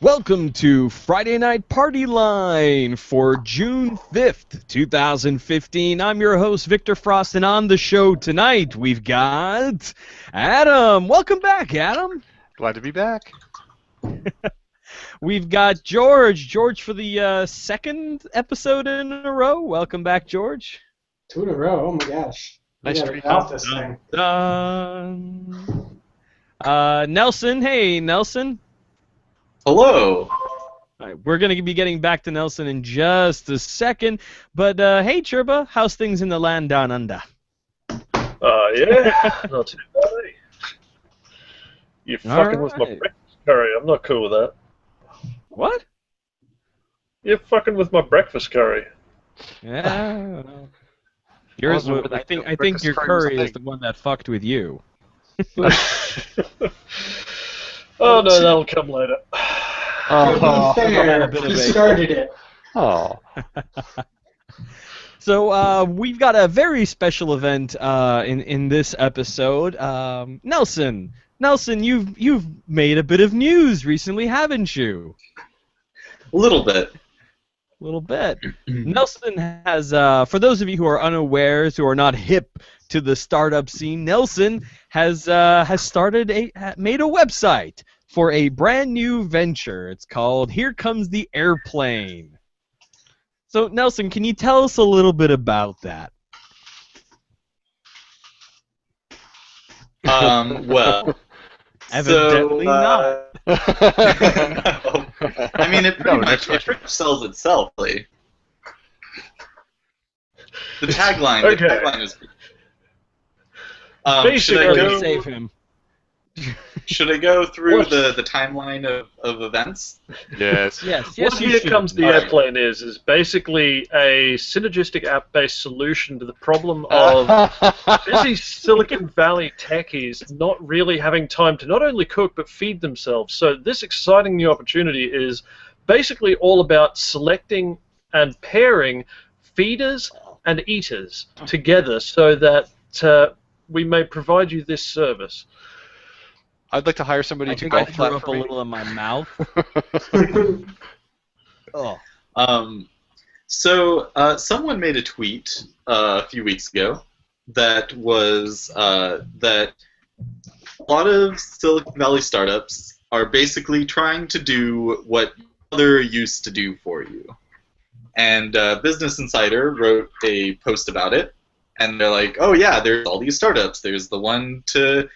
Welcome to Friday Night Party Line for June 5th, 2015. I'm your host, Victor Frost, and on the show tonight, we've got Adam. Welcome back, Adam. Glad to be back. We've got George. George for the second episode in a row. Welcome back, George. 2 in a row. Oh my gosh. Nice I streak. gotta out this thing. Nelson. Hey, Nelson. Hello. All right, we're going to be getting back to Nelson in just a second. But, hey, Chirba, how's things in the land down under? Yeah, not too bad. You're fucking with my breakfast curry. I'm not cool with that. What? You're fucking with my breakfast curry. Yeah. Yours, I think your curry is the one that fucked with you. Oh, no, that'll come later. To be fair, he started it. Oh. So we've got a very special event in this episode. Nelson, you've made a bit of news recently, haven't you? A little bit. Nelson has, for those of you who are unawares, who are not hip to the startup scene, Nelson has made a website for a brand new venture. It's called Here Comes the Airplane. So, Nelson, can you tell us a little bit about that? Well, Evidently not. No. I mean, it pretty much sells itself. Like. The tagline. Okay. The tagline is. Basically, Save him. Should I go through the timeline of events? Yes. Yes, what you Here should. Comes the Airplane is basically a synergistic app-based solution to the problem of busy Silicon Valley techies not really having time to not only cook but feed themselves. So this exciting new opportunity is basically all about selecting and pairing feeders and eaters together so that we may provide you this service. I'd like to hire somebody I to think I golf threw clap up for a me. little in my mouth. Oh. So someone made a tweet a few weeks ago that was that a lot of Silicon Valley startups are basically trying to do what other used to do for you. And Business Insider wrote a post about it, and they're like, oh yeah, there's all these startups. There's the one to,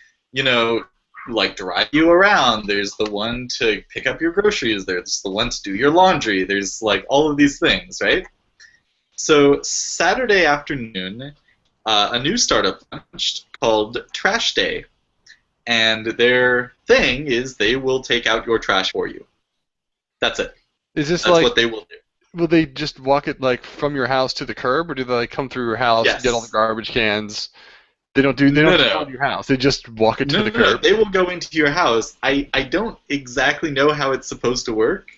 like drive you around. There's the one to pick up your groceries. There's the one to do your laundry. There's like all of these things, right? So Saturday afternoon, a new startup launched called Trash Day. And their thing is they will take out your trash for you. That's it. Is this That's like, what they will do. will they just walk it like from your house to the curb, or do they like come through your house, Yes. get all the garbage cans? They don't do No. on your house. They just walk it to the No, curb. they will go into your house. I don't exactly know how it's supposed to work,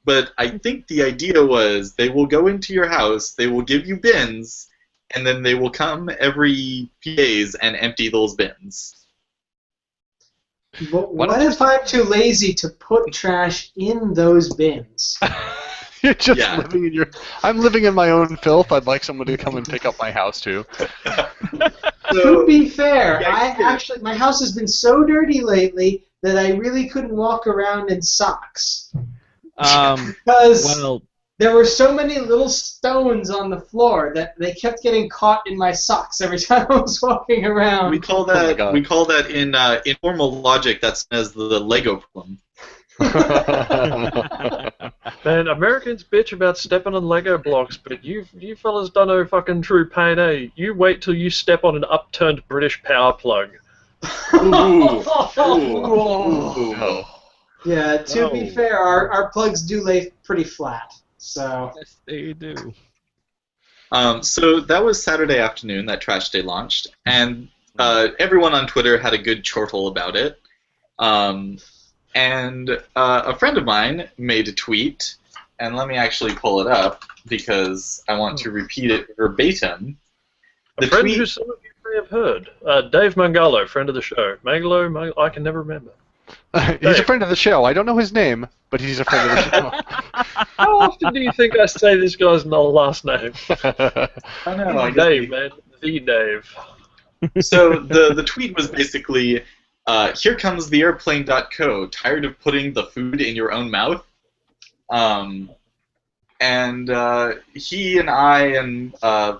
but I think the idea was they will go into your house, they will give you bins, and then they will come every few days and empty those bins. But what if I'm too lazy to put trash in those bins? You're just Yeah. living in your. I'm living in my own filth. I'd like someone to come and pick up my house too. To be fair, Yeah, my house has been so dirty lately that I really couldn't walk around in socks. Because Well, there were so many little stones on the floor that they kept getting caught in my socks every time I was walking around. We call my that God. in informal logic that's known as the Lego problem. Man, Americans bitch about stepping on Lego blocks, but you fellas don't know fucking true pain, eh? You wait till you step on an upturned British power plug. Ooh. Yeah, to be Oh. fair, our plugs do lay pretty flat. So yes, they do. So that was Saturday afternoon that Trash Day launched, and everyone on Twitter had a good chortle about it. And a friend of mine made a tweet, and let me actually pull it up because I want to repeat it verbatim. A friend who some of you may have heard. Dave Mangalo, friend of the show. Mangalo, I can never remember. He's a friend of the show. I don't know his name, but he's a friend of the show. How often do you think I say this guy's last name? I know. I Dave, man. The Dave. So the tweet was basically, here comes the airplane.co, tired of putting the food in your own mouth? And he and I and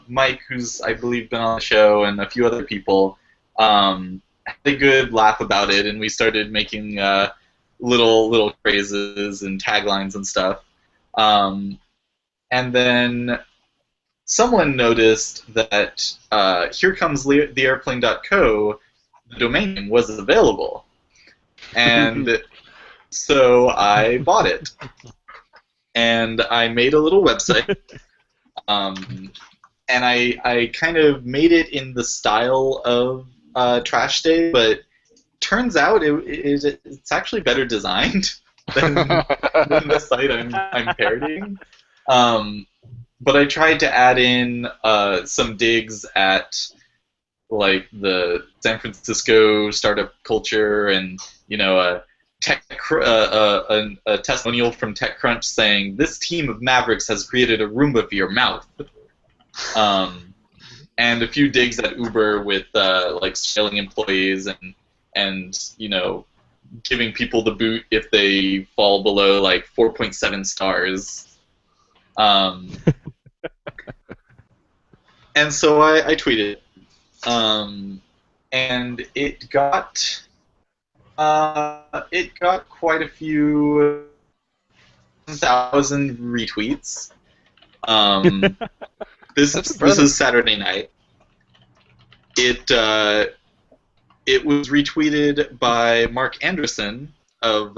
Mike, who's I believe been on the show, and a few other people had a good laugh about it, and we started making little phrases and taglines and stuff. And then someone noticed that here comes the airplane.co, the domain name was available, and so I bought it. And I made a little website, and I kind of made it in the style of Trash Day, but turns out it's actually better designed than the site I'm parodying. But I tried to add in some digs at like the San Francisco startup culture, and a testimonial from TechCrunch saying this team of Mavericks has created a Roomba for your mouth, and a few digs at Uber with like scaling employees and giving people the boot if they fall below like 4.7 stars. And so I tweeted, and it got quite a few thousand retweets. This is Saturday night. It was retweeted by Mark Anderson of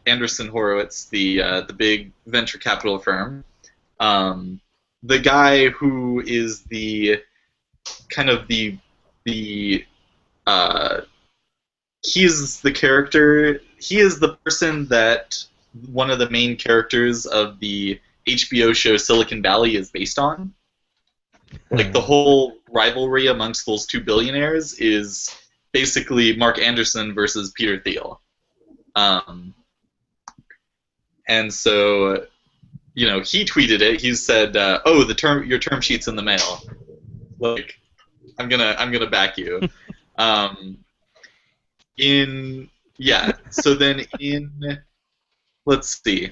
Anderson Horowitz, the big venture capital firm. The guy who is the kind of he's the character. He is the person that one of the main characters of the HBO show Silicon Valley is based on. Like the whole rivalry amongst those two billionaires is basically Mark Anderson versus Peter Thiel. And so, he tweeted it. He said, "Oh, your term sheet's in the mail. Like, I'm gonna back you." So then let's see.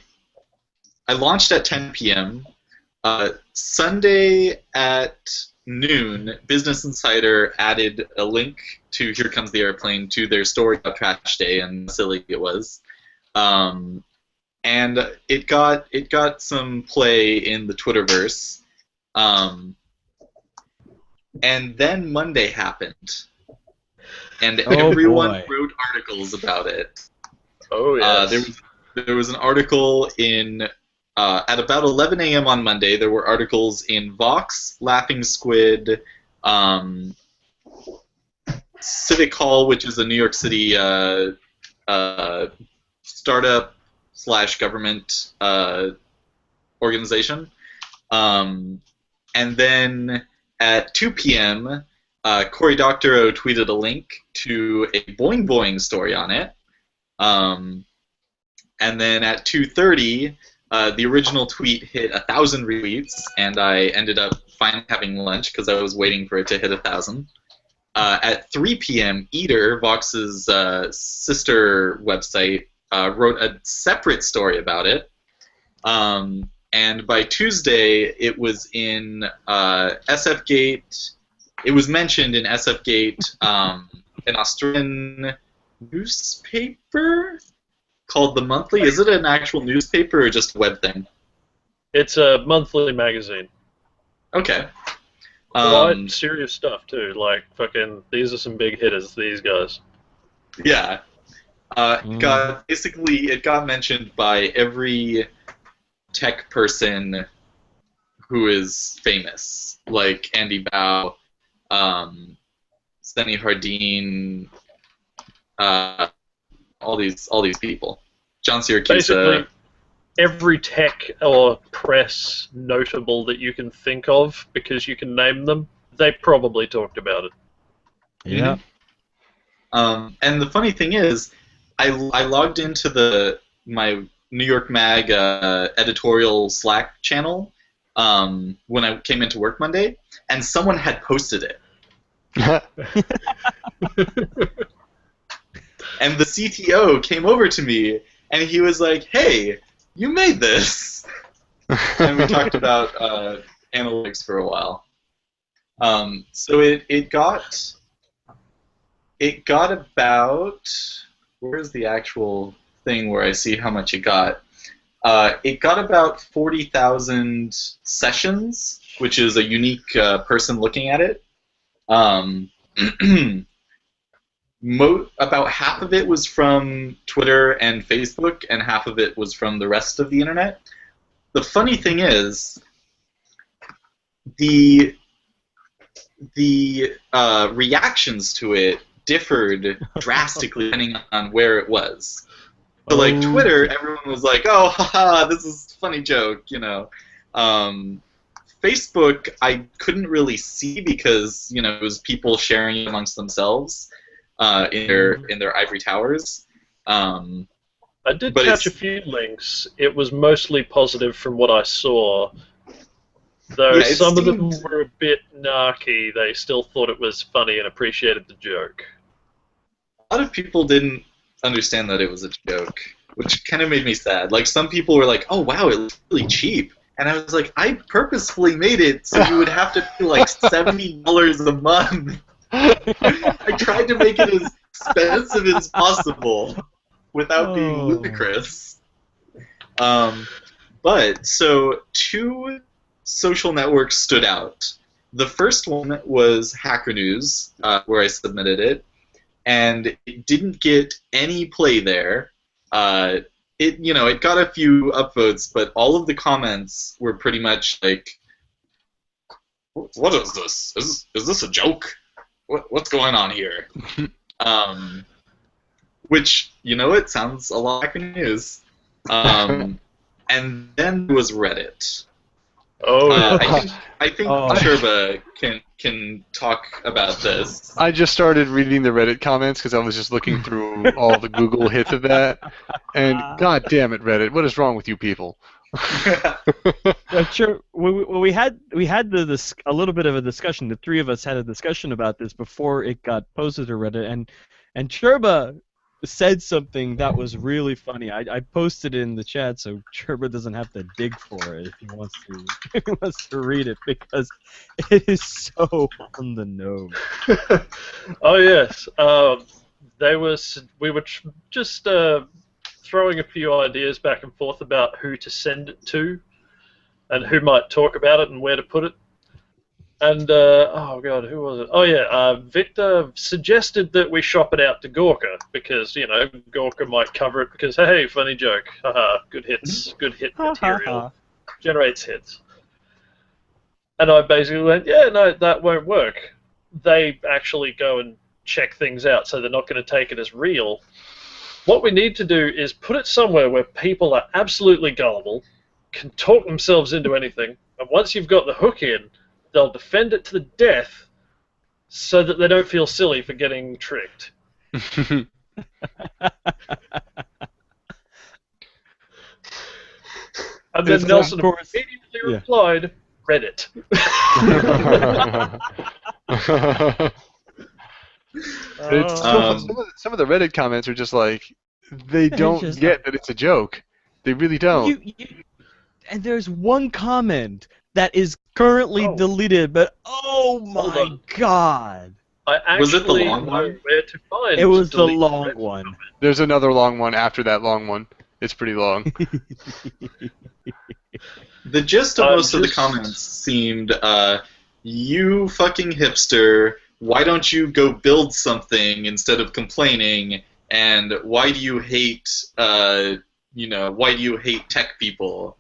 I launched at 10 p.m. Sunday at noon, Business Insider added a link to Here Comes the Airplane to their story about Trash Day, and how silly it was. And it got some play in the Twitterverse. And then Monday happened. And everyone wrote articles about it. Oh, yes. There was an article in at about 11 a.m. on Monday. There were articles in Vox, Laughing Squid, Civic Hall, which is a New York City startup / government organization. And then at 2 p.m., Cory Doctorow tweeted a link to a Boing Boing story on it. And then at 2:30, the original tweet hit 1,000 retweets, and I ended up finally having lunch because I was waiting for it to hit 1,000. At 3 p.m., Eater, Vox's sister website, wrote a separate story about it. And by Tuesday, it was in SFGate. It was mentioned in SFGate, an Australian newspaper called The Monthly. Is it an actual newspaper or just a web thing? It's a monthly magazine. Okay. Quite serious stuff too. Like fucking, these are some big hitters. These guys. Yeah. It got mentioned by every tech person who is famous, like Andy Bao, Steny Hardin, all these people. John Syracuse. Basically, every tech or press notable that you can think of, because you can name them, they probably talked about it. Yeah. And the funny thing is, I logged into my New York Mag editorial Slack channel when I came into work Monday, and someone had posted it. And the CTO came over to me, and he was like, "Hey, you made this." And we talked about analytics for a while. So it got about, where's the actual thing where I see how much it got? It got about 40,000 sessions, which is a unique person looking at it. About half of it was from Twitter and Facebook, and half of it was from the rest of the internet. The funny thing is, the reactions to it differed drastically depending on where it was. So, like, Twitter, everyone was like, "Oh, haha, this is a funny joke," you know. Facebook, I couldn't really see because, you know, it was people sharing it amongst themselves in their ivory towers. I did catch a few links. It was mostly positive from what I saw. Though Yeah, some of them were a bit narky, they still thought it was funny and appreciated the joke. A lot of people didn't understand that it was a joke, which kind of made me sad. Like, some people were like, "Oh, wow, it looks really cheap." And I was like, I purposefully made it so you would have to pay like $70 a month. I tried to make it as expensive as possible without being ludicrous. But, so, 2 social networks stood out. The first one was Hacker News, where I submitted it, and it didn't get any play there. It got a few upvotes, but all of the comments were pretty much like, "What is this? Is this a joke? What's going on here?" Which, it sounds a lot like news. And then there was Reddit. I think Sherba can talk about this. I just started reading the Reddit comments because I was just looking through all the Google hits of that, and god damn it, Reddit, what is wrong with you people? Sure. We had a little bit of a discussion. The 3 of us had a discussion about this before it got posted to Reddit, and Sherba said something that was really funny. I posted it in the chat so Sherba doesn't have to dig for it if he wants to read it, because it is so on the nose. Oh yes, we were just throwing a few ideas back and forth about who to send it to, and who might talk about it and where to put it. And, oh god, who was it? Oh yeah, Victor suggested that we shop it out to Gorka, because, Gorka might cover it because, hey, funny joke, haha, good hits, good hit material, generates hits. And I basically went, yeah, no, that won't work. They actually go and check things out, so they're not going to take it as real. What we need to do is put it somewhere where people are absolutely gullible, can talk themselves into anything, and once you've got the hook in, they'll defend it to the death so that they don't feel silly for getting tricked. And then Nelson immediately replied, Reddit. Some of the Reddit comments are just like, they don't get that it's a joke. They really don't. And there's one comment that is currently deleted, but oh my god! I actually was it the long one? Where to find it was the long one. Comment. There's another long one after that long one. It's pretty long. The gist of most of the comments seemed, you fucking hipster, why don't you go build something instead of complaining, and why do you hate, why do you hate tech people?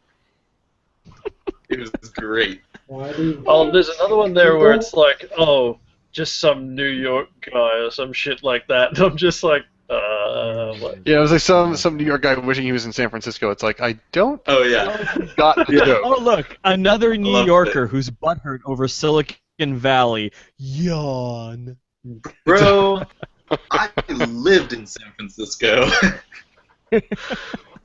It was great. Oh, there's another one there where it's like, oh, just some New York guy or some shit like that. And I'm just like, what? Yeah, it was like some New York guy wishing he was in San Francisco. It's like, I don't. Oh yeah. Got the joke. Oh look, another New Yorker who's butthurt over Silicon Valley. Yawn. Bro, I lived in San Francisco.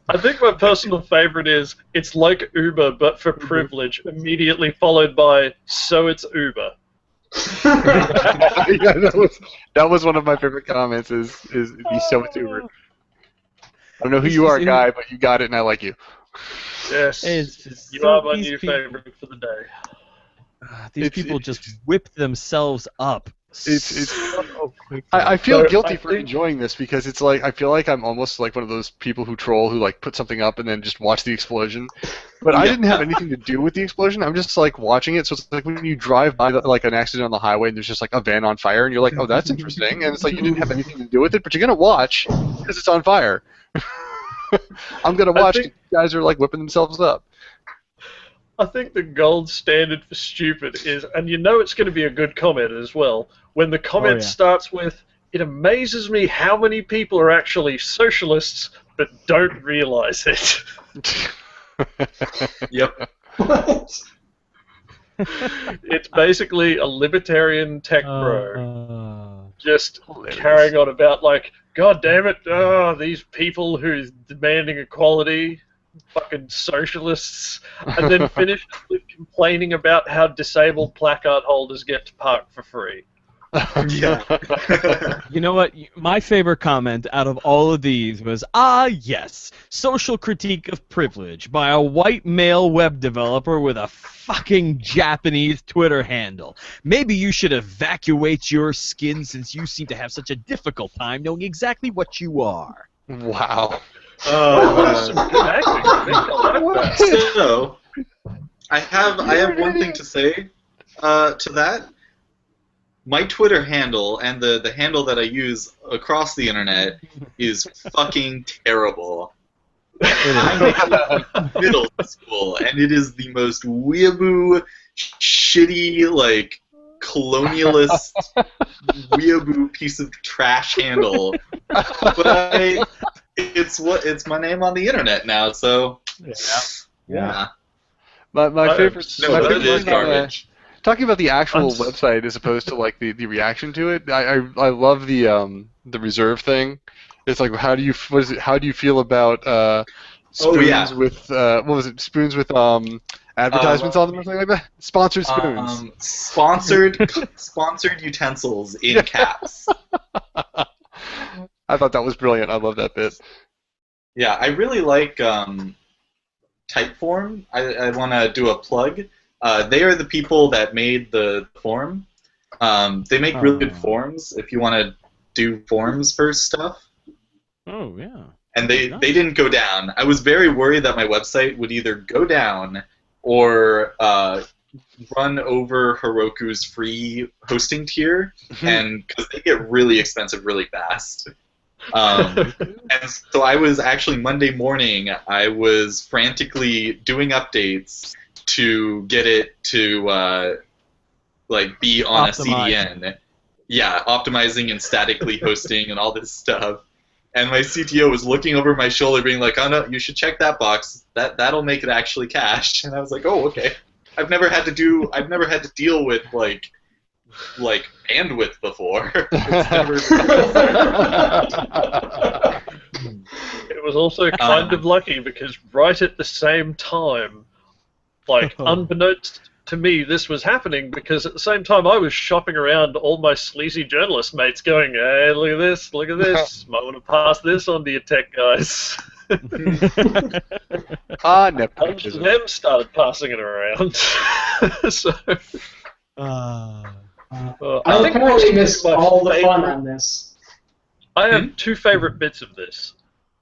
I think my personal favorite is it's like Uber but for privilege, immediately followed by so it's Uber. Yeah, that was one of my favorite comments. Is be so it's Uber. I don't know who you are, guy, but you got it, and I like you. Yes, It's just you so are my these new people- favorite for the day. These people just whip themselves up. It's so quickly. I feel So, guilty I for think- enjoying this because it's like I feel like I'm almost like one of those people who troll who like put something up and then just watch the explosion. But I didn't have anything to do with the explosion. I'm just like watching it. So it's like when you drive by like an accident on the highway and there's just like a van on fire and you're like, oh, that's interesting. And it's like you didn't have anything to do with it, but you're gonna watch because it's on fire. I'm gonna watch. think- These guys are like whipping themselves up. I think the gold standard for stupid is, and you know it's going to be a good comment as well, when the comment yeah. starts with, it amazes me how many people are actually socialists but don't realize it. Yep. What? It's basically a libertarian tech bro just Hilarious. carrying on about like, God damn it, these people who's demanding equality, fucking socialists, and then finishes with complaining about how disabled placard holders get to park for free. Yeah. You know what? My favorite comment out of all of these was, yes, social critique of privilege by a white male web developer with a fucking Japanese Twitter handle. Maybe you should evacuate your skin since you seem to have such a difficult time knowing exactly what you are. Wow. That's some good acting. I like that. So, I have one thing to say to that. My Twitter handle and the handle that I use across the internet is fucking terrible. I'm in middle school, and it is the most weeaboo, shitty, like, colonialist, weeaboo piece of trash handle. But it's my name on the internet now, so yeah. My favorite. No, my but favorite it is thing on, garbage. talking about the actual website as opposed to like the reaction to it, I love the reserve thing. It's like how do you feel about spoons with what was it, spoons with advertisements on them or something like that? Sponsored spoons. Sponsored utensils in caps. I thought that was brilliant. I love that bit. Yeah, I really like Typeform. I want to do a plug. They are the people that made the forum. They make really good forums if you want to do forums for stuff. Oh, yeah. And they didn't go down. I was very worried that my website would either go down or run over Heroku's free hosting tier, and because they get really expensive really fast. And so I was actually Monday morning, I was frantically doing updates to get it to like be on Optimize. a CDN. Yeah, optimizing and statically hosting and all this stuff. And my CTO was looking over my shoulder being like, oh no, you should check that box. That'll make it actually cache. And I was like, oh, okay. I've never had to deal with like bandwidth before. It's never- It was also kind of lucky because right at the same time, like unbeknownst to me, this was happening because at the same time I was shopping around all my sleazy journalist mates going, hey, look at this, might want to pass this on to your tech guys. A bunch of Nepotism. them started passing it around. So, I I think apparently most missed of my all the fun favorite- on this. I have two favorite bits of this.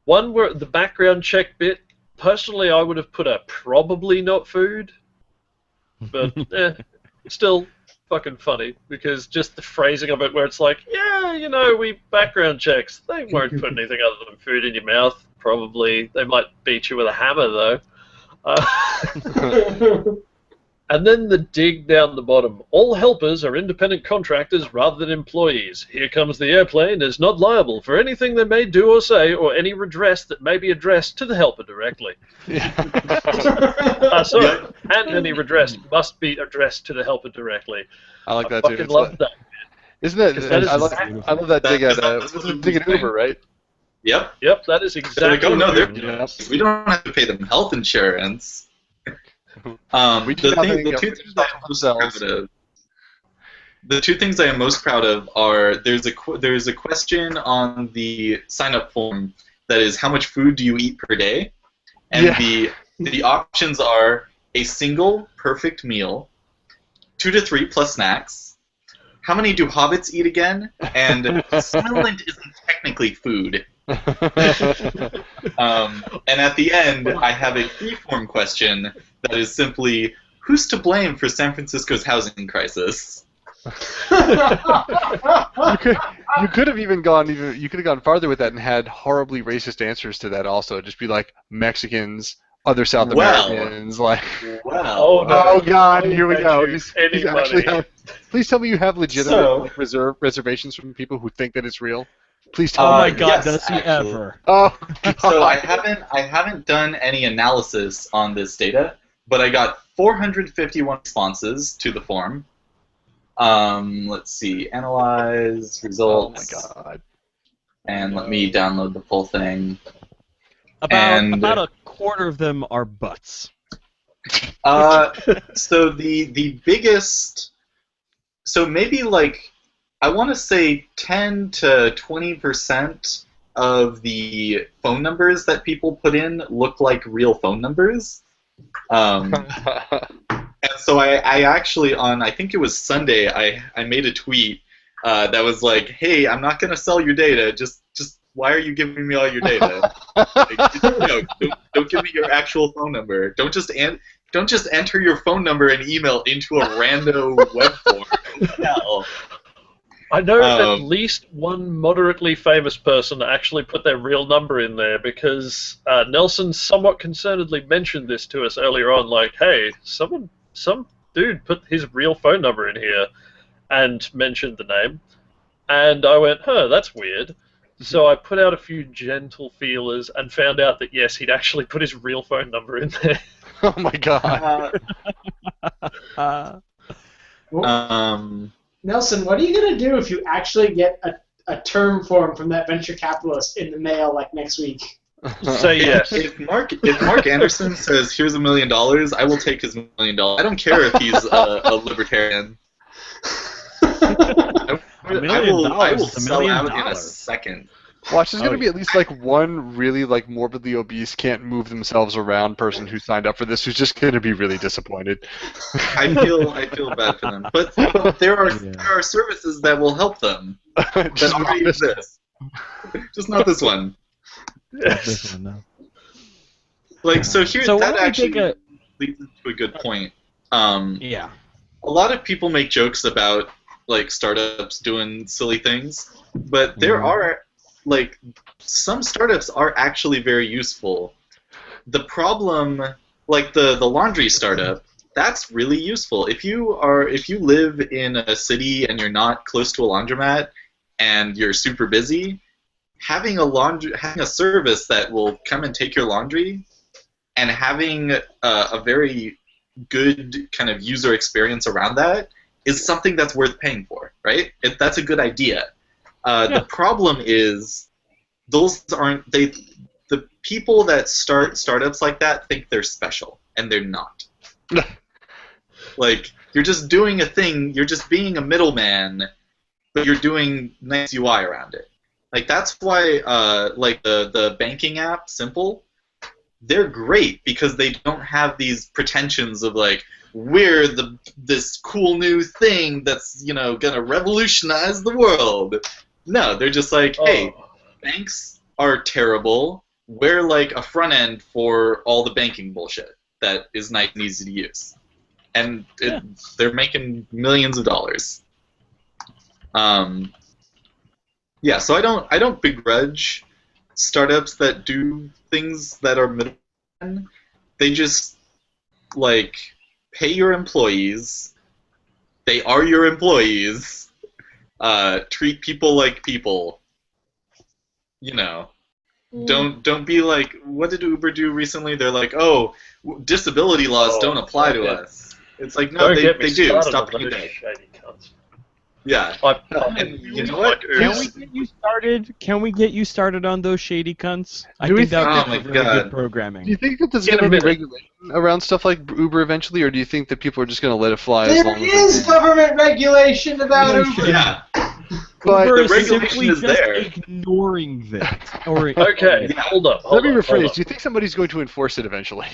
One where the background check bit, personally I would have put a probably not food, but still fucking funny because just the phrasing of it where it's like, yeah, you know, we background checks. They won't put anything other than food in your mouth, probably. They might beat you with a hammer though. And then the dig down the bottom. All helpers are independent contractors rather than employees. Here comes the airplane is not liable for anything they may do or say or any redress that may be addressed to the helper directly. Sorry, and any redress must be addressed to the helper directly. I like I that too. fucking It's love like, that. Isn't that? Because that is I love that dig at That's what I'm dig at saying. Uber, right? Yep. Yep, that is They're exactly like, oh no, what they're, I'm doing. we don't have to pay them health insurance. We do nothing. The We two do things nothing I'm for most ourselves. proud of. The two things I am most proud of are there's a question on the sign up form that is how much food do you eat per day, and Yeah. the options are a single perfect meal, 2 to 3 plus snacks. How many do hobbits eat again? And silent isn't technically food. And at the end, I have a free-form question that is simply, who's to blame for San Francisco's housing crisis? You could have even gone you could have gone farther with that and had horribly racist answers to that also. Just be like Mexicans, other South Well. Americans, like. Wow. Oh, no. Oh God! Here we bet go. you He's any actually money. please tell me you have legitimate So- like, reservations from people who think that it's real. Please Oh tell my me. God, yes, does he actually. ever? Oh God. So I haven't done any analysis on this data, but I got 451 responses to the form. Let's see, analyze Oh results. my God. And let me download the full thing. About a quarter of them are butts. So the biggest, so maybe like I want to say 10 to 20% of the phone numbers that people put in look like real phone numbers. And so I actually I think it was Sunday, I made a tweet that was like, hey, I'm not gonna sell your data. Just why are you giving me all your data? Don't give me your actual phone number. Don't just enter your phone number and email into a rando web form. Hell. I know at least one moderately famous person that actually put their real number in there because Nelson somewhat concernedly mentioned this to us earlier on, like, hey, some dude put his real phone number in here and mentioned the name. And I went, that's weird. So I put out a few gentle feelers and found out that, yes, he'd actually put his real phone number in there. Oh my God. Nelson, what are you gonna do if you actually get a term form from that venture capitalist in the mail like next week? Say yes. If Mark Anderson says, here's $1 million, I will take his $1 million. I don't care if he's a libertarian. $1 million I will is $1 sell million. out in a second. Watch, there's Oh, gonna be at least like one really like morbidly obese, can't move themselves around person who signed up for this who's just gonna be really disappointed. I feel bad for them, but there are services that will help them that Just already this- exist. Just not this one. Not this one, no. Like so here So why that don't we actually take a leads to a good point. yeah. A lot of people make jokes about like startups doing silly things, but there are like some startups are actually very useful. The problem, like the laundry startup, that's really useful. If you live in a city and you're not close to a laundromat and you're super busy, having a service that will come and take your laundry and having a very good kind of user experience around that is something that's worth paying for, right? That's a good idea. The problem is those aren't the people that start startups like that think they're special, and they're not. Like, you're just doing a thing, you're just being a middleman, but you're doing nice UI around it. Like, that's why like the banking app, Simple, they're great because they don't have these pretensions of like, we're this cool new thing that's, gonna revolutionize the world. No, they're just like, hey, banks are terrible. We're like a front end for all the banking bullshit that is nice and easy to use. And they're making millions of dollars. Yeah, so I don't begrudge startups that do things that are middlemen. They just like pay your employees. They are your employees. Treat people like people. Don't be like, what did Uber do recently? They're like, oh, disability laws don't apply to us. It's like, no, Don't they get me do. started Stop on being those dead. shady cunts. Yeah. I And you know what? Can we get you started? Can we get you started on those shady cunts? I Do we think that think- would Oh be my really God. good programming. Do you think that there's In going a to be minute. regulation around stuff like Uber eventually, or do you think that people are just going to let it fly as There long as is they can? government regulation about Regulation. Uber. Yeah. But Uber the is regulation simply is just there. ignoring that. Or Okay, Yeah. hold up. let me Hold rephrase. up. Do you think somebody's going to enforce it eventually?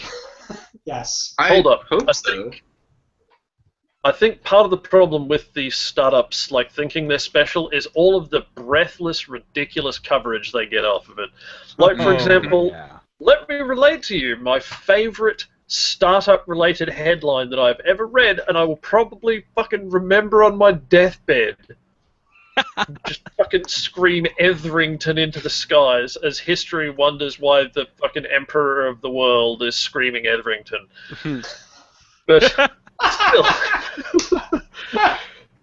Yes. I Hold up. hope I so. I think part of the problem with these startups, like thinking they're special, is all of the breathless, ridiculous coverage they get off of it. Like, for Oh, example, yeah. let me relate to you my favorite startup-related headline that I've ever read, and I will probably fucking remember on my deathbed. Just fucking scream Etherington into the skies as history wonders why the fucking emperor of the world is screaming Etherington. But still,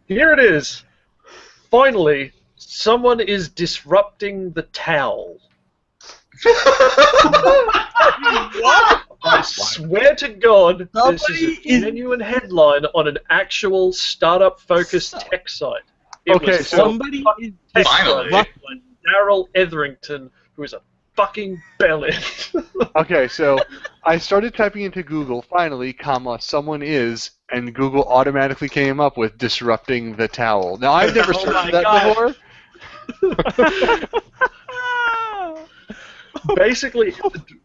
here it is. Finally, someone is disrupting the towel. What? I swear to God, this is Somebody a genuine headline on an actual startup-focused tech site. It Okay, was so- Somebody is tech Finally. site by Daryl Etherington, who is a fucking bellend. Okay, so I started typing into Google, finally, comma, someone is, and Google automatically came up with disrupting the towel. Now, I've never Oh searched my that God. before. Basically,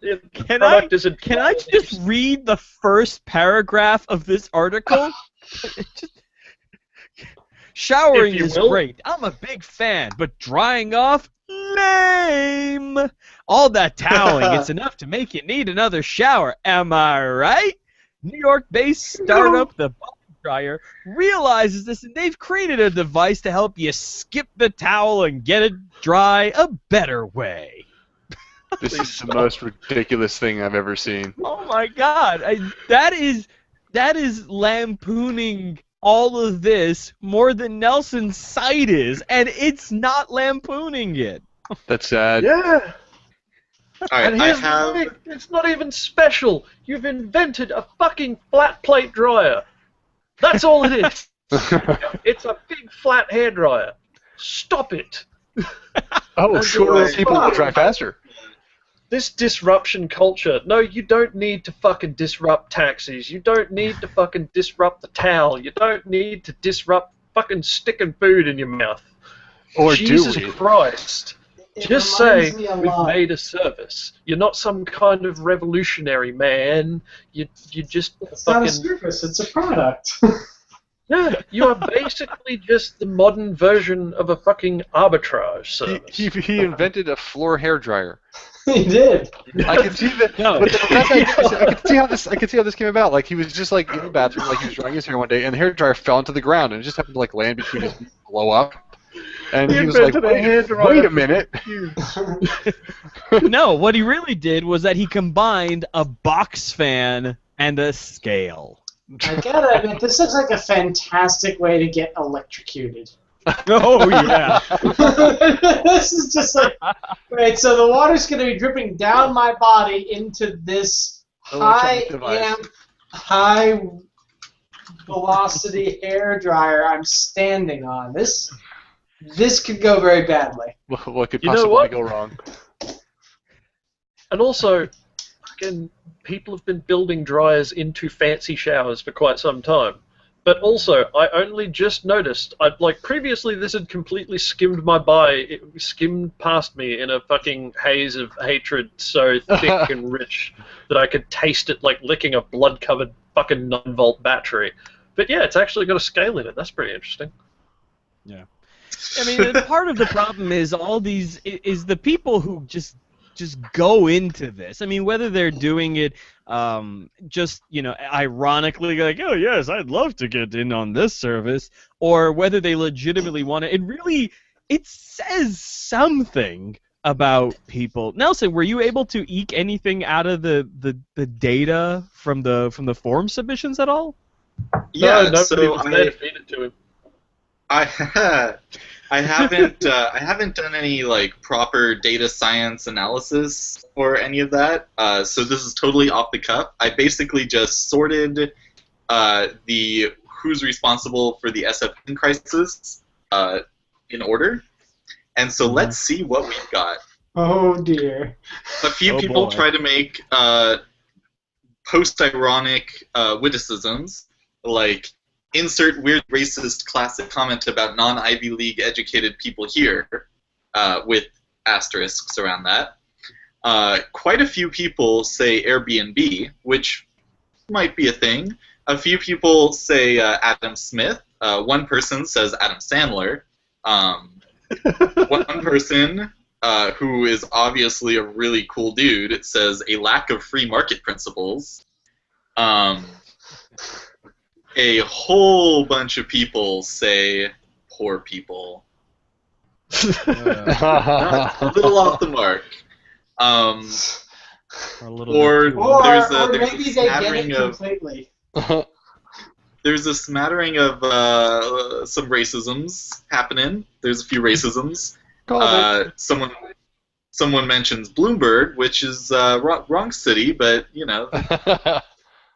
the Can product is a Can I just read the first paragraph of this article? Showering If you is will. great. I'm a big fan, but drying off, lame. All that toweling, it's enough to make you need another shower. Am I right? New York-based startup The Body Dryer realizes this, and they've created a device to help you skip the towel and get it dry a better way. This is the most ridiculous thing I've ever seen. Oh my God! That is lampooning all of this more than Nelson's site is, and it's not lampooning it. That's sad. Yeah. Alright, And I here's the have. thing, it's not even special. You've invented a fucking flat plate dryer. That's all it is. It's a big flat hair dryer. Stop it. Oh, sure, Right. people will dry faster. This disruption culture. No, you don't need to fucking disrupt taxis. You don't need to fucking disrupt the towel. You don't need to disrupt fucking sticking food in your mouth. Or Jesus do we? Christ. It Just say reminds me a we've lot. made a service. You're not some kind of revolutionary, man. You just It's not a fucking service, it's a product. yeah. You are basically just the modern version of a fucking arbitrage service. He invented a floor hair dryer. He did. I can see that. No. But the fact that I can see how this came about. Like he was just like in the bathroom, like he was drying his hair one day, and the hair dryer fell into the ground, and it just happened to like land between his feet and blow up. And he was like, invented a hair dryer. "Wait a minute." No, what he really did was that he combined a box fan and a scale. I gotta admit, this looks like a fantastic way to get electrocuted. Oh yeah. This is just like, right, so the water's going to be dripping down my body into this high Electronic device. amp, high velocity hair dryer I'm standing on. This could go very badly. What could You know possibly what? go wrong? And also, fucking people have been building dryers into fancy showers for quite some time. But also, I only just noticed, previously this had completely skimmed it skimmed past me in a fucking haze of hatred so thick and rich that I could taste it like licking a blood-covered fucking 9-volt battery. But yeah, it's actually got a scale in it. That's pretty interesting. I mean, part of the problem is the people who just go into this. I mean, whether they're doing it just, ironically, like, oh yes, I'd love to get in on this service, or whether they legitimately want it. It says something about people. Nelson, were you able to eke anything out of the data from the form submissions at all? Yeah, no, nobody so was there to feed it to him. I haven't done any like proper data science analysis or any of that. So this is totally off the cuff. I basically just sorted the who's responsible for the SFN crisis in order. And so let's see what we've got. Oh dear. A few Oh, people boy. try to make post-ironic witticisms, like insert weird racist classic comment about non-Ivy League educated people here, with asterisks around that. Quite a few people say Airbnb, which might be a thing. A few people say Adam Smith. One person says Adam Sandler. One person who is obviously a really cool dude says a lack of free market principles. A whole bunch of people say poor people. A little off the mark. A little Or bit too. Or, there's or a maybe they get smattering it of completely. there's a smattering of some racisms happening. There's a few racisms. Someone mentions Bloomberg, which is wrong city, but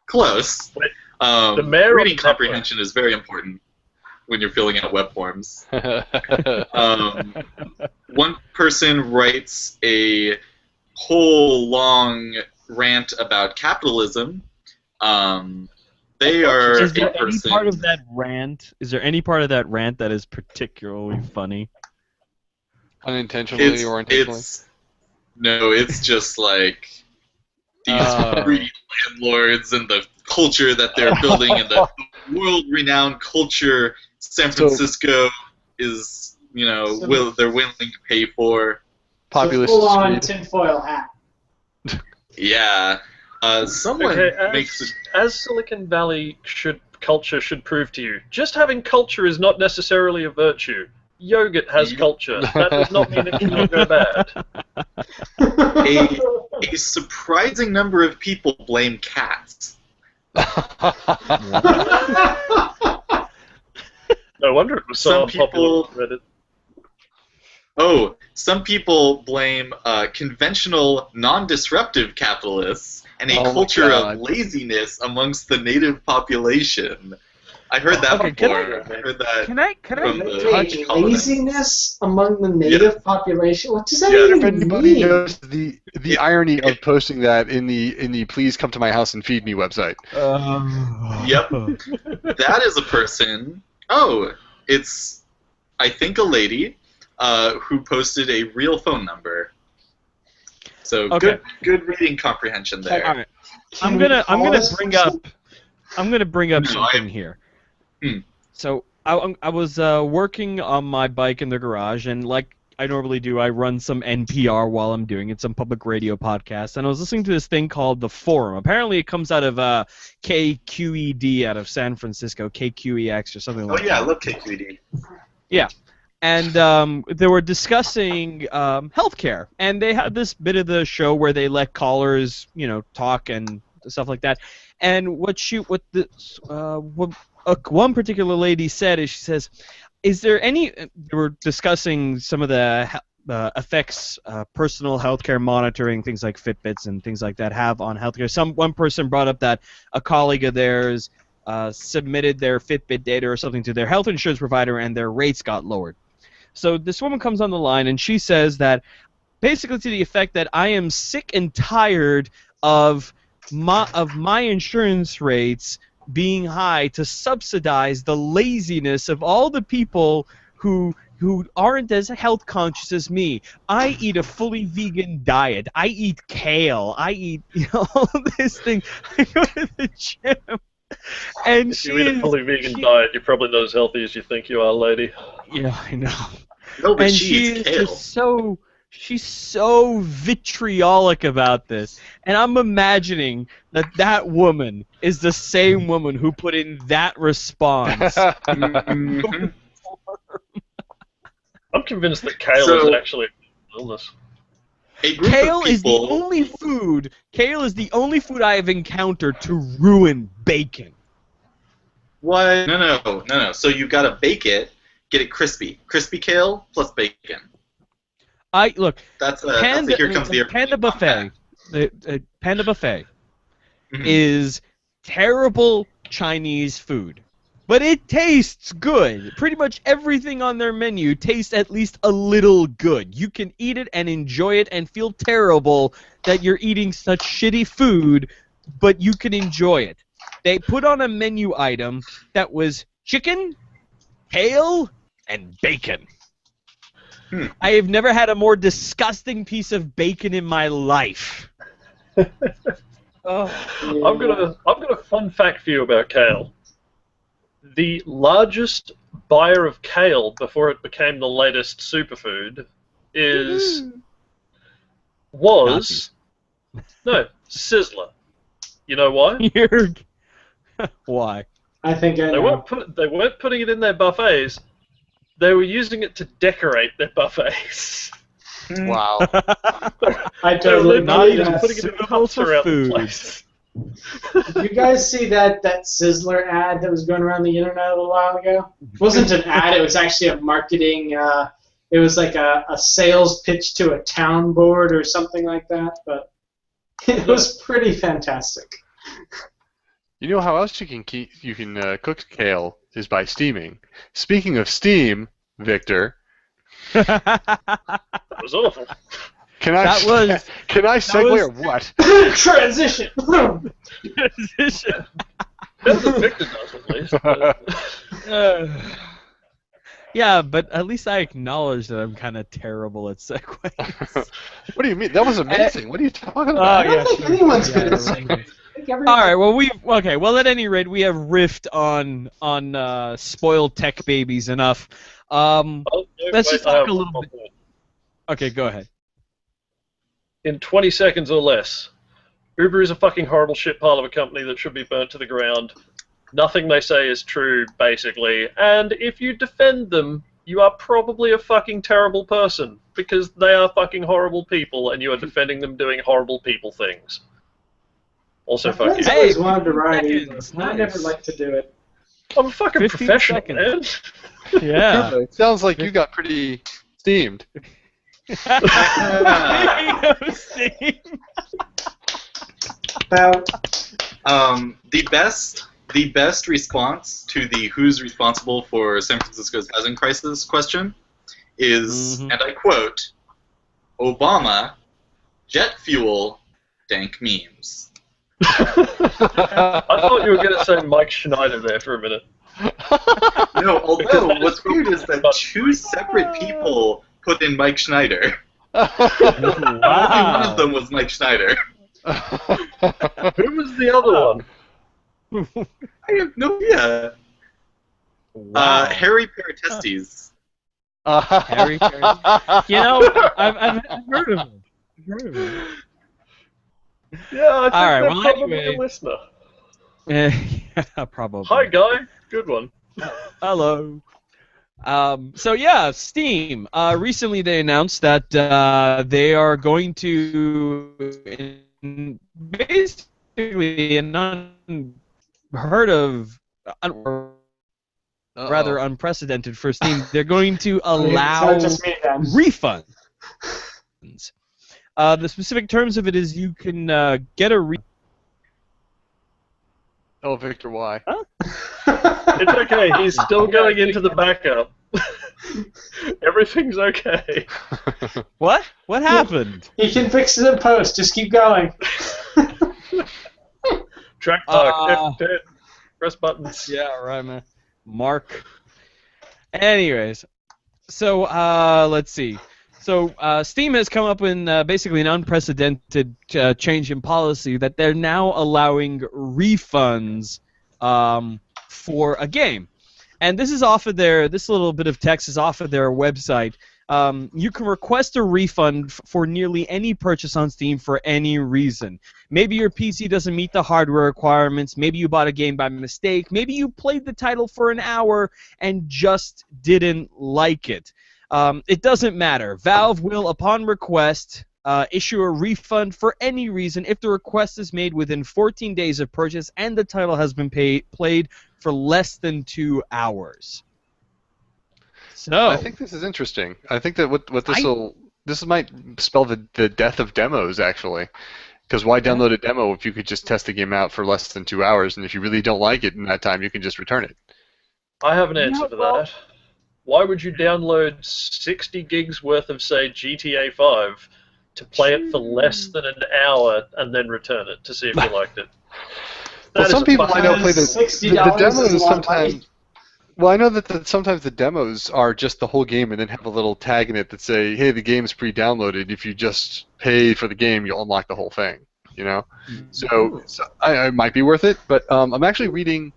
close. The mayor Reading of comprehension is very important when you're filling out web forms. One person writes a whole long rant about capitalism. They are Is there a any person. part of that rant? Is there any part of that rant that is particularly funny? Unintentionally or intentionally? It's just like these greedy landlords and the culture that they're building and the world-renowned culture San Francisco is, they're willing to pay for. Populist So full-on speed. tinfoil hat. Yeah. Someone Okay, makes it. as Silicon Valley culture should prove to you, just having culture is not necessarily a virtue. Yogurt has culture. That does not mean it cannot go bad. A surprising number of people blame cats. No wonder it was so Some unpopular people- on Reddit. Oh, some people blame conventional, non-disruptive capitalists and a Oh my culture God. of laziness amongst the native population. I heard that Okay, can before. I heard that Can I from the Wait, Dutch colonists. laziness among the native population? What does that Yeah, If even anybody mean? knows the irony of posting that in the please come to my house and feed me website. Yep. That is a person. Oh, it's, I think, a lady who posted a real phone number. So Okay. good reading comprehension there. All right. Can I'm we gonna call this bring person? up. I'm gonna bring up No, something here. Hmm. So I was working on my bike in the garage, and like I normally do, I run some NPR while I'm doing it, some public radio podcast, and I was listening to this thing called The Forum. Apparently, it comes out of KQED out of San Francisco, KQEX or something Oh like yeah, I that. love KQED. And they were discussing healthcare, and they had this bit of the show where they let callers, talk and stuff like that. And one particular lady said is, she says, "Is there any?" They were discussing some of the effects personal healthcare monitoring, things like Fitbits and things like that, have on healthcare. One person brought up that a colleague of theirs submitted their Fitbit data or something to their health insurance provider, and their rates got lowered. So this woman comes on the line, and she says that basically to the effect that I am sick and tired of my insurance rates being high to subsidize the laziness of all the people who aren't as health conscious as me. I eat a fully vegan diet. I eat kale. I eat all this thing. I go to the gym. And If you eat a fully vegan diet, you're probably not as healthy as you think you are, lady. Yeah, I know. No, but And she she eats is kale. just she's so vitriolic about this. And I'm imagining that woman is the same woman who put in that response. Mhm. I'm convinced that kale So- is actually an illness. A group Kale of is the people. only food. Kale is the only food I have encountered to ruin bacon. What? No. So you gotta bake it, get it crispy. Crispy kale plus bacon. Look. That's a Panda, here comes the Panda Buffet. Panda Buffet Mhm. is terrible Chinese food. but it tastes good. Pretty much everything on their menu tastes at least a little good. You can eat it and enjoy it and feel terrible that you're eating such shitty food, but you can enjoy it. They put on a menu item that was chicken, kale, and bacon. I have never had a more disgusting piece of bacon in my life. I've got a fun fact for you about kale. The largest buyer of kale before it became the latest superfood was Sizzler. You know why? Why? I think I They know. weren't putting it in their buffets. They were using it to decorate their buffets. Wow. I totally Not believe even that. putting it in suitable cups for around the food. place. Did you guys see that Sizzler ad that was going around the internet a little while ago? It wasn't an ad, it was actually a marketing, it was like a sales pitch to a town board or something like that, but it was pretty fantastic. You know how else you can cook kale is by steaming. Speaking of steam, Victor, That was awful. can I segue or what? Transition! Better than Victor does, at least. Yeah, but at least I acknowledge that I'm kind of terrible at segues. What do you mean? That was amazing. What are you talking I about? don't think anyone's good at saying it. I think everyone- All right. Well, at any rate, we have riffed on spoiled tech babies enough. Let's just talk a little bit. Okay, go ahead. In 20 seconds or less, Uber is a fucking horrible shit pile of a company that should be burnt to the ground. Nothing they say is true, basically. And if you defend them, you are probably a fucking terrible person, because they are fucking horrible people, and you are defending them doing horrible people things. Also, My fuck friends you. Hey, always wanted to ride 15 Uber. seconds, I never nice. liked to do it. I'm a fucking 15 professional, seconds. man. Yeah. It sounds like you got pretty steamed. About The best response to the who's responsible for San Francisco's housing crisis question is, and I quote, Obama, jet fuel, dank memes. I thought you were going to say Mike Schneider there for a minute. No, although what's weird is that two separate people put in Mike Schneider. Only one of them was Mike Schneider. Who was the other one? I have no idea. Harry Paratestes. Harry Paratestes. You know, I've heard of him. Yeah, I think All right, they're well, probably anyway. a listener. Yeah, probably. Hi, guy. Good one. Hello. So yeah, Steam. Recently they announced that they are going to, basically an unheard of, or rather unprecedented for Steam. They're going to allow it's not just me then. refunds. The specific terms of it is you can get a refund. Oh, Victor, why? It's okay. He's still going into the backup. Everything's okay. What? What happened? You can fix it in post. Just keep going. Track talk. F10. Press buttons. Yeah, right, man. Mark. Anyways, so let's see. So Steam has come up with basically an unprecedented change in policy that they're now allowing refunds for a game. And this is off of this little bit of text is off of their website. You can request a refund for nearly any purchase on Steam for any reason. Maybe your PC doesn't meet the hardware requirements. Maybe you bought a game by mistake. Maybe you played the title for an hour and just didn't like it. It doesn't matter. Valve will, upon request, issue a refund for any reason if the request is made within 14 days of purchase and the title has been played for less than 2 hours. So I think this is interesting. I think that this might spell the death of demos, actually. Because why download a demo if you could just test the game out for less than 2 hours, and if you really don't like it in that time, you can just return it. I have an answer Yeah, for well- that. Why would you download 60 gigs worth of, say, GTA 5 to play it for less than an hour and then return it to see if you liked it? Well, That is some a people I know fucking- play the $60 demos is a lot of money. sometimes. Well, I know that sometimes the demos are just the whole game and then have a little tag in it that say, "Hey, the game's pre-downloaded. If you just pay for the game, you'll unlock the whole thing." You know, so I might be worth it. But I'm actually reading.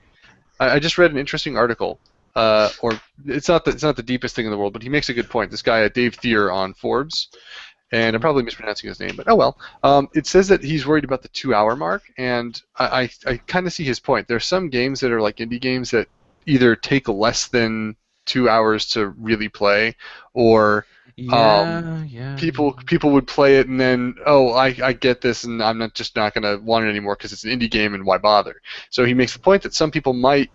I just read an interesting article. Or it's not the deepest thing in the world, but he makes a good point. This guy, Dave Thier, on Forbes, and I'm probably mispronouncing his name, but oh well. It says that he's worried about the 2-hour mark, and I kind of see his point. There's some games that are like indie games that either take less than 2 hours to really play, or Yeah. people would play it and then, oh, I get this and I'm not going to want it anymore because it's an indie game and why bother. So he makes the point that some people might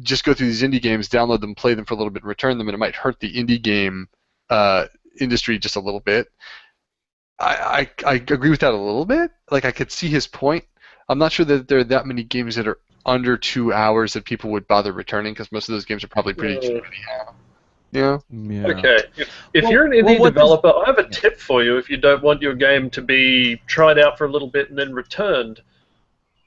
just go through these indie games, download them, play them for a little bit, and return them, and it might hurt the indie game industry just a little bit. I agree with that a little bit. Like, I could see his point. I'm not sure that there are that many games that are under 2 hours that people would bother returning, because most of those games are probably pretty cheap anyhow. Yeah. Yeah. Okay, if Well- you're an indie well, what does- developer, I have a tip for you if you don't want your game to be tried out for a little bit and then returned.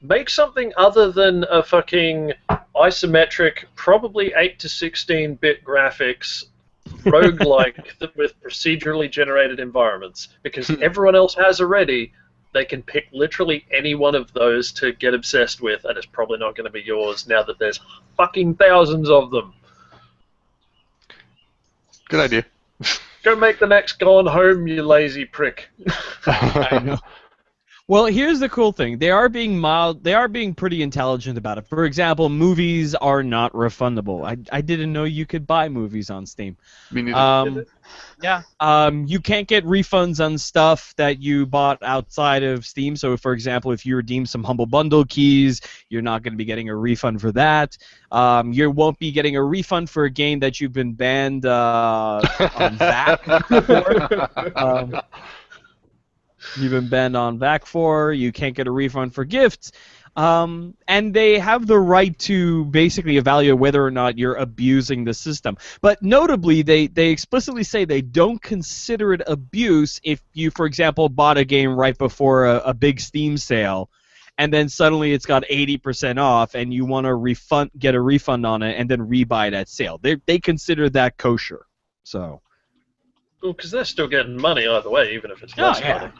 Make something other than a fucking isometric, probably 8 to 16-bit graphics, roguelike with procedurally generated environments. Because everyone else has already, they can pick literally any one of those to get obsessed with, and it's probably not going to be yours now that there's fucking thousands of them. Good idea. Go make the next Gone Home, you lazy prick. I know. Well, here's the cool thing. They are being mild. They are being pretty intelligent about it. For example, movies are not refundable. I didn't know you could buy movies on Steam. Me neither. Yeah. You can't get refunds on stuff that you bought outside of Steam. So, for example, if you redeem some Humble Bundle keys, you're not going to be getting a refund for that. You won't be getting a refund for a game that you've been banned on VAC for. You've been banned on VAC for. You can't get a refund for gifts. And they have the right to basically evaluate whether or not you're abusing the system. But notably, they explicitly say they don't consider it abuse if you, for example, bought a game right before a big Steam sale, and then suddenly it's got 80% off, and you want to get a refund on it, and then rebuy it at sale. They consider that kosher. So. Well, because they're still getting money either way, even if it's less yeah. money.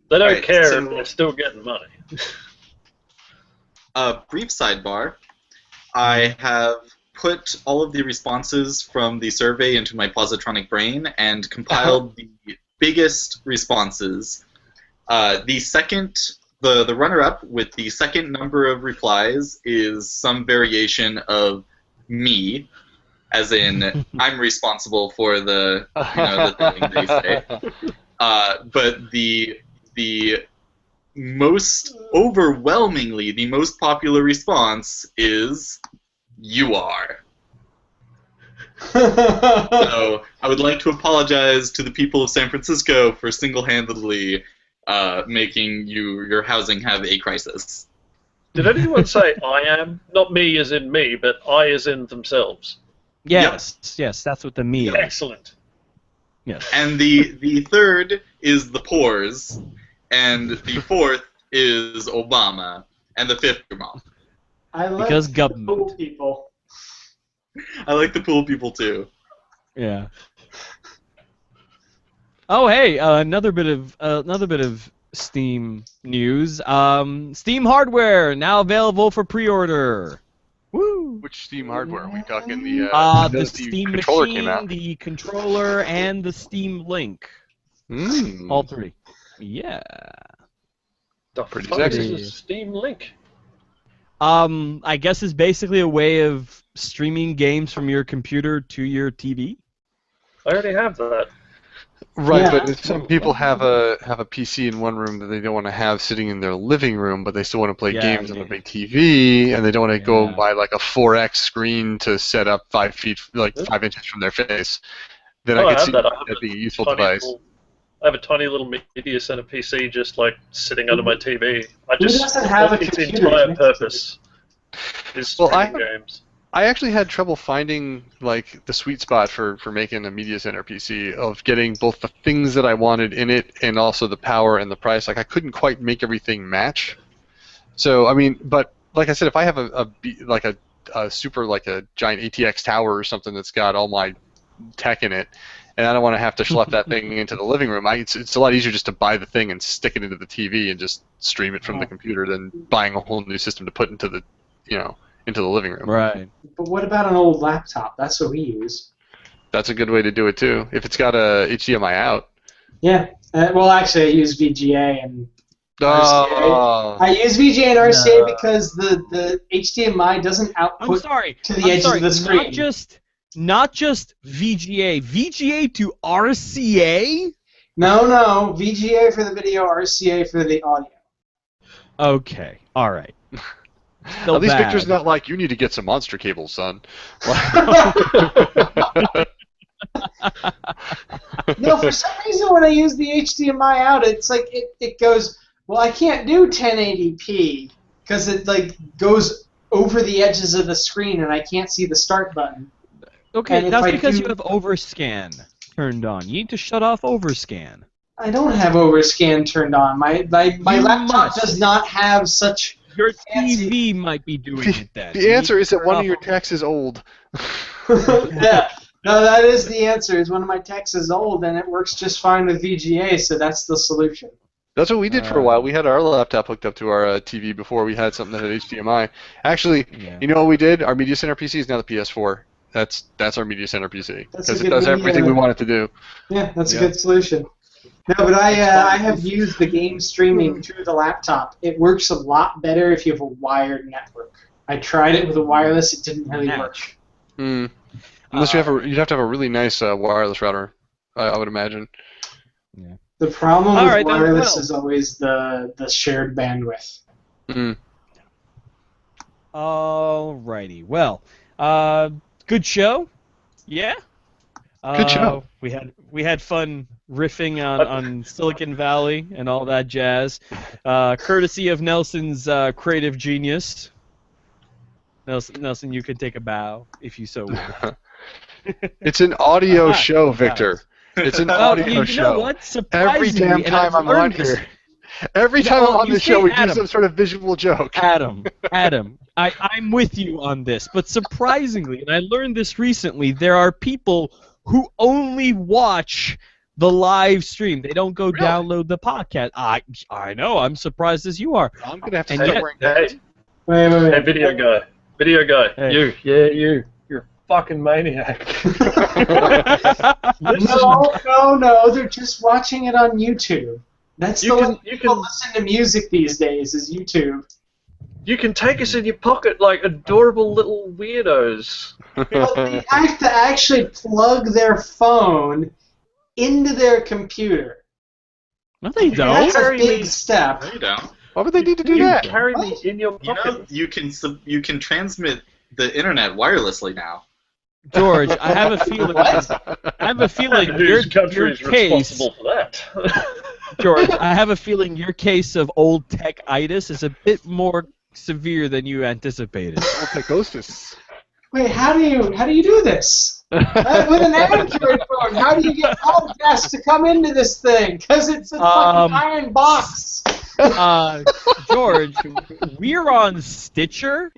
They don't Right, care so- if they're still getting money. Brief sidebar. I have put all of the responses from the survey into my positronic brain and compiled the biggest responses. The runner-up with the second number of replies is some variation of me, as in I'm responsible for the thing they say. But the most overwhelmingly, the most popular response is "You are." So I would like to apologize to the people of San Francisco for single-handedly making your housing have a crisis. Did anyone say I am? Not me as in me, but I as in themselves. Yes, that's what the me is. Excellent. Yes. And the third is the pores, and the fourth is Obama, and the fifth your mom. I like Because the government. cool people. I like the pool people too. Yeah. Oh, hey, another bit of Steam news. Steam hardware now available for pre-order. Woo! Which Steam hardware are we talking? The The Steam controller machine, came out. the controller, and the Steam Link. All three. Yeah. The Pretty fuck sexy. is a Steam Link? I guess it's basically a way of streaming games from your computer to your TV. I already have that. Right, Yeah. but if some people have a PC in one room that they don't want to have sitting in their living room, but they still want to play Yeah, games on yeah. a big TV, and they don't want to go Yeah. buy like a 4x screen to set up 5 inches from their face, then Oh, I I could have see that. I have that'd be a useful Tiny device. little- I have a tiny little media center PC just like sitting under my TV. I Who just doesn't have a its computer entire connected to purpose. is Well, streaming games. I actually had trouble finding like the sweet spot for making a media center PC of getting both the things that I wanted in it and also the power and the price. Like I couldn't quite make everything match. So I mean, but like I said, if I have a super like a giant ATX tower or something that's got all my tech in it, and I don't want to have to schlep that thing into the living room, it's a lot easier just to buy the thing and stick it into the TV and just stream it from the computer than buying a whole new system to put into the into the living room. Right. But what about an old laptop? That's what we use. That's a good way to do it too. If it's got a HDMI out. Yeah. Well, actually, I use VGA and Oh. RCA. I use VGA and RCA because the HDMI doesn't I'm output sorry. to the edge of the screen. Not just VGA. VGA to RCA? No. VGA for the video, RCA for the audio. Okay. All right. At least Victor's not like, you need to get some monster cables, son. No, for some reason when I use the HDMI out, it's like it goes, well, I can't do 1080p because it like goes over the edges of the screen and I can't see the start button. Okay, that's because you have overscan turned on. You need to shut off overscan. I don't have overscan turned on. My laptop does not have such. Your TV might be doing it then. The answer is that one of your techs is old. Yeah. No, that is the answer. Is one of my techs is old and it works just fine with VGA, so that's the solution. That's what we did for a while. We had our laptop hooked up to our TV before we had something that had HDMI. Actually, you know what we did? Our Media Center PC is now the PS4. That's our Media Center PC because it does everything we want it to do. Yeah, that's a good solution. No, but I have used the game streaming through the laptop. It works a lot better if you have a wired network. I tried it with a wireless. It didn't really work. Unless you'd have to have a really nice wireless router, I would imagine. Yeah. The problem with wireless is always the shared bandwidth. Alrighty. Well, good show. Yeah. Good show. We had fun riffing on Silicon Valley and all that jazz, courtesy of Nelson's creative genius. Nelson, you can take a bow if you so wish. It's an audio show, Victor. It's an audio show. You know what? Every damn time I'm on here. Every time I'm on the show, we do some sort of visual joke. Adam, I'm with you on this. But surprisingly, and I learned this recently, there are people who only watch the live stream. They don't go download the podcast. I know. I'm surprised as you are. I'm going to have to start wearing that. Wait. Hey, video guy. Hey. You. You're a fucking maniac. No, they're just watching it on YouTube. That's the way people listen to music these days, is YouTube. You can take us in your pocket like adorable little weirdos. But they have to actually plug their phone into their computer. No, they don't. That's a big step. No, you don't. Why would they need to do that? You carry me in your pocket. You can transmit the internet wirelessly now. George, I have a feeling. Your country is case, responsible for that? George, I have a feeling your case of old tech-itis is a bit more severe than you anticipated. Old tech-osis. Wait, how do you do this? With an Android phone, how do you get podcasts to come into this thing? Because it's a fucking iron box. George, we're on Stitcher.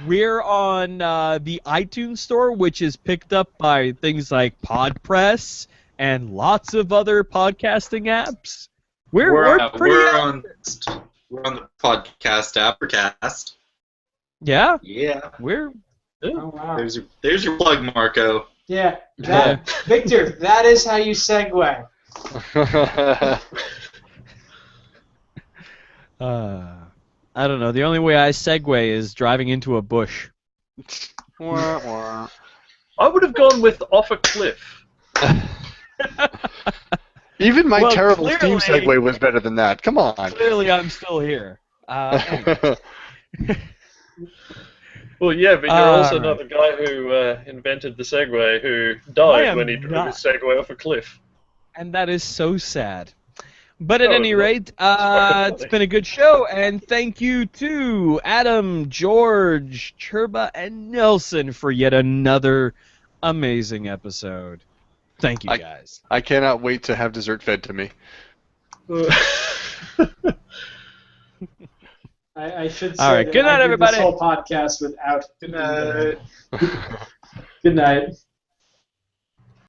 We're on the iTunes Store, which is picked up by things like PodPress and lots of other podcasting apps. We're on the podcast app, Cast. Yeah. Yeah. We're. Oh, wow. There's your plug, Marco. Yeah. Victor, that is how you segue. I don't know. The only way I segue is driving into a bush. I would have gone with off a cliff. Even my terrible Steam segue was better than that. Come on. Clearly, I'm still here. Well, yeah, but you're also not the guy who invented the Segway, who died when he drew his Segway off a cliff. And that is so sad. But at Oh, any no. rate, fucking it's funny. been a good show, and thank you to Adam, George, Churba, and Nelson for yet another amazing episode. Thank you, guys. I cannot wait to have dessert fed to me. I should say All right, that good night, I did this everybody. whole podcast without. Good night. Good night.